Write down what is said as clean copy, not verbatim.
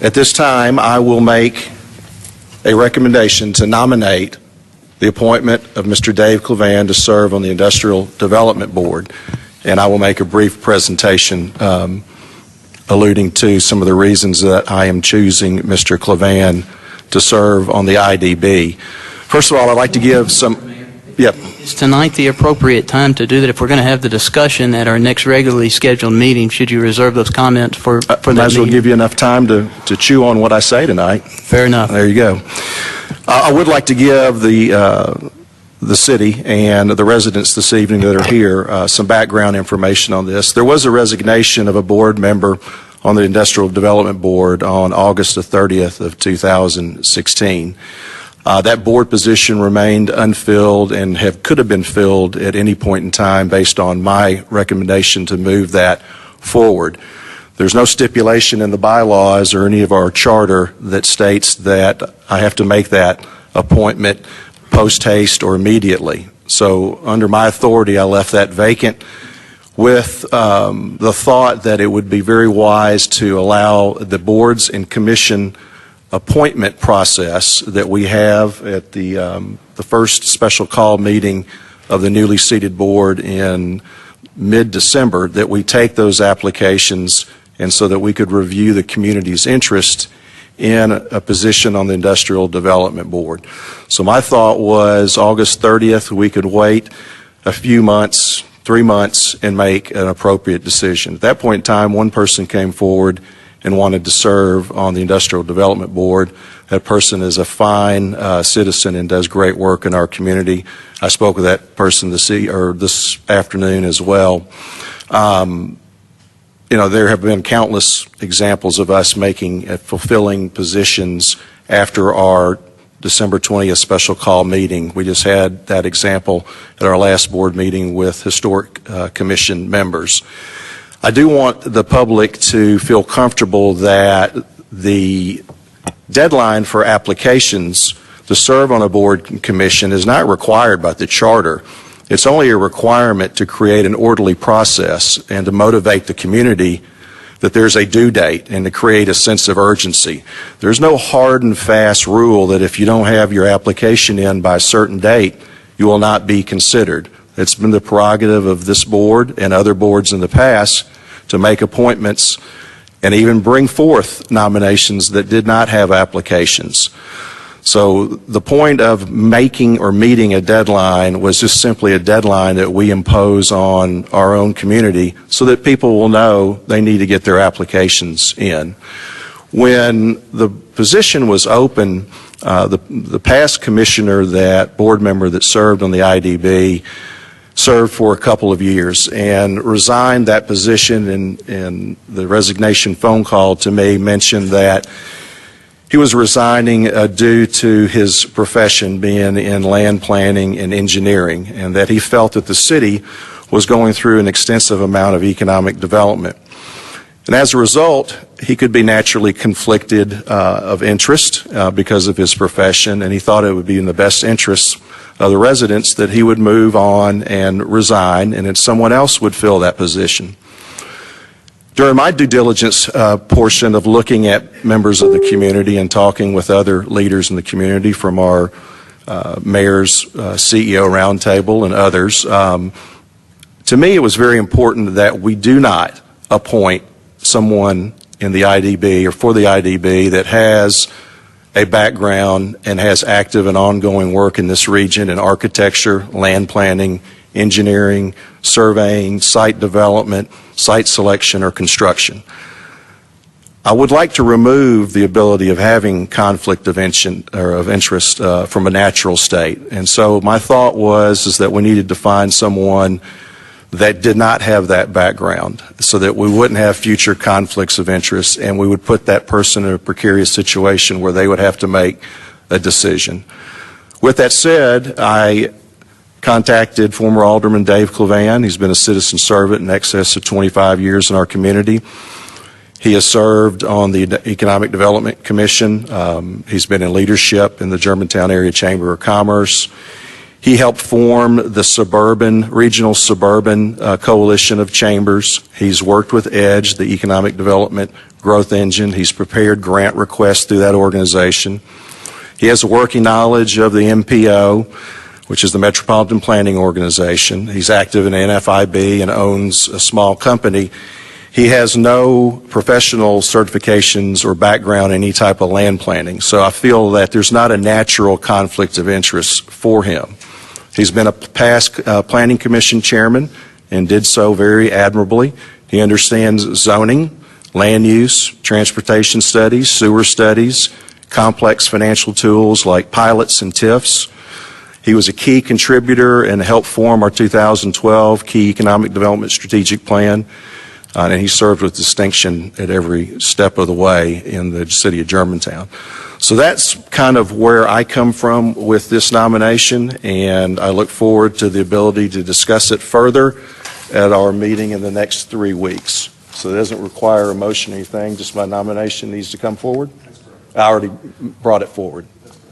At this time, I will make a recommendation to nominate the appointment of Mr. Dave Clavan to serve on the Industrial Development Board, and I will make a brief presentation alluding to some of the reasons that I am choosing Mr. Clavan to serve on the IDB. First of all, I'd like to give some... Yep. Is tonight the appropriate time to do that? If we're going to have the discussion at our next regularly scheduled meeting, should you reserve those comments for that might as well meeting? give you enough time to chew on what I say tonight. Fair enough. There you go. I would like to give the city and the residents this evening that are here some background information on this. There was a resignation of a board member on the Industrial Development Board on August the 30th of 2016. That board position remained unfilled and could have been filled at any point in time based on my recommendation to move that forward. There's no stipulation in the bylaws or any of our charter that states that I have to make that appointment post haste or immediately. So under my authority, I left that vacant with the thought that it would be very wise to allow the boards and commission appointment process that we have at the first special call meeting of the newly seated board in mid-December, that we take those applications and so that we could review the community's interest in a position on the Industrial Development Board. So my thought was August 30th, we could wait a few months, 3 months, and make an appropriate decision. At that point in time, one person came forward and wanted to serve on the Industrial Development Board. That person is a fine citizen and does great work in our community. I spoke with that person this afternoon as well. There have been countless examples of us making fulfilling positions after our December 20th special call meeting. We just had that example at our last board meeting with Historic Commission members. I do want the public to feel comfortable that the deadline for applications to serve on a board and commission is not required by the charter. It's only a requirement to create an orderly process and to motivate the community that there's a due date and to create a sense of urgency. There's no hard and fast rule that if you don't have your application in by a certain date, you will not be considered. It's been the prerogative of this board and other boards in the past to make appointments and even bring forth nominations that did not have applications. So the point of making or meeting a deadline was just simply a deadline that we impose on our own community so that people will know they need to get their applications in. When the position was open, the past commissioner, that board member that served on the IDB, served for a couple of years and resigned that position, and the resignation phone call to me mentioned that he was resigning due to his profession being in land planning and engineering, and that he felt that the city was going through an extensive amount of economic development. And as a result, he could be naturally conflicted of interest because of his profession, and he thought it would be in the best interest of the residents that he would move on and resign, and that someone else would fill that position. During my due diligence portion of looking at members of the community and talking with other leaders in the community, from our mayor's CEO roundtable and others, to me it was very important that we do not appoint someone in the IDB or for the IDB that has a background and has active and ongoing work in this region in architecture, land planning, engineering, surveying, site development, site selection, or construction. I would like to remove the ability of having conflict of interest from a natural state. And so my thought was that we needed to find someone that did not have that background so that we wouldn't have future conflicts of interest, and we would put that person in a precarious situation where they would have to make a decision. With that said, I contacted former Alderman Dave Clavan. He's been a citizen servant in excess of 25 years in our community. He has served on the Economic Development Commission. He's been in leadership in the Germantown Area Chamber of Commerce. He helped form the regional suburban coalition of chambers. He's worked with EDGE, the Economic Development Growth Engine. He's prepared grant requests through that organization. He has a working knowledge of the MPO, which is the Metropolitan Planning Organization. He's active in NFIB and owns a small company. He has no professional certifications or background in any type of land planning, so I feel that there's not a natural conflict of interest for him. He's been a past Planning Commission chairman and did so very admirably. He understands zoning, land use, transportation studies, sewer studies, complex financial tools like pilots and TIFs. He was a key contributor and helped form our 2012 Key Economic Development Strategic Plan, and he served with distinction at every step of the way in the city of Germantown. So that's kind of where I come from with this nomination, and I look forward to the ability to discuss it further at our meeting in the next 3 weeks. So it doesn't require a motion or anything, just my nomination needs to come forward. I already brought it forward.